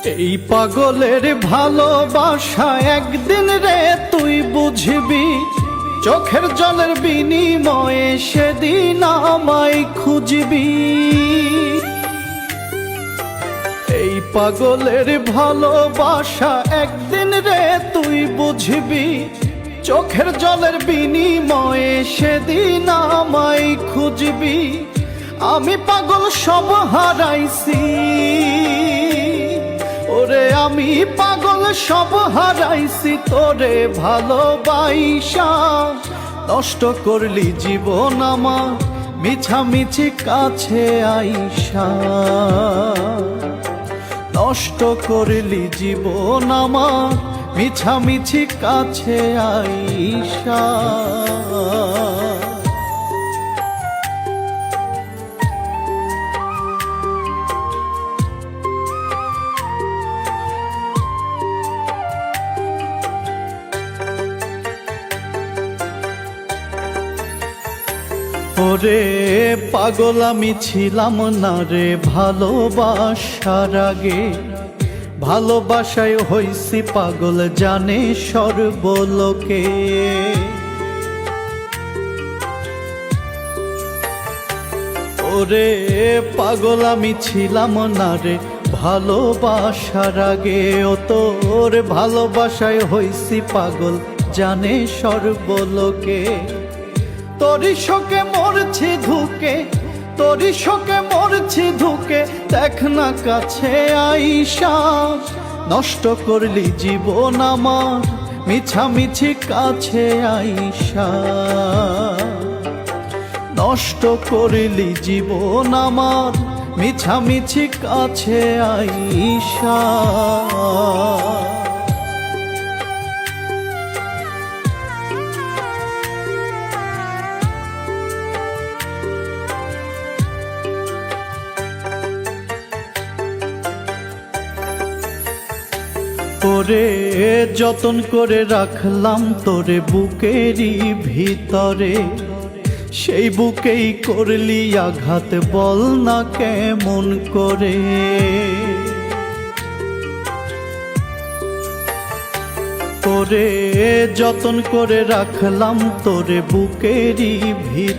এই পাগলের ভালোবাসা একদিন রে তুই বুঝবি, চোখের জলের বিনিময়ে সেদিন আমায় খুঁজবি। এই পাগলের ভালোবাসা একদিন রে তুই বুঝবি, চোখের জলের বিনিময়ে সেদিন আমায় খুঁজবি। আমি পাগল সব হারাইছি ওরে, আমি পাগল সব হারাইছি তোরে ভালোবাসা। নষ্ট করলি জীবন আমার মিছামিছি কাছে আইসা, নষ্ট করলি জীবন আমার মিছামিছি কাছে আইসা। ওরে পাগল আমি ছিলাম না রে ভালোবাসার আগে, ভালোবাসায় হইছি পাগল জানে সর্বলোকে। ওরে পাগল আমি ছিলাম না রে ভালোবাসার আগে, ও তোর ভালোবাসায় হইছি পাগল জানে সর্বলোকে। তোরি শোকে মরছি ধুকে, তোরি শোকে মরছি ধুকে, দেখ না কাছে আইসা। নষ্ট করলি জীবন আমার মিছামিছি কাছে আইসা, নষ্ট করলি জীবন আমার মিছামিছি কাছে আইসা। ওরে যতন করে রাখলাম তোরে বুকেরই ভিতরে, সেই বুকেই করলি আঘাত বল না কেমন করে। ওরে যতন করে রাখলাম তোরে বুকেরই ভিতরে।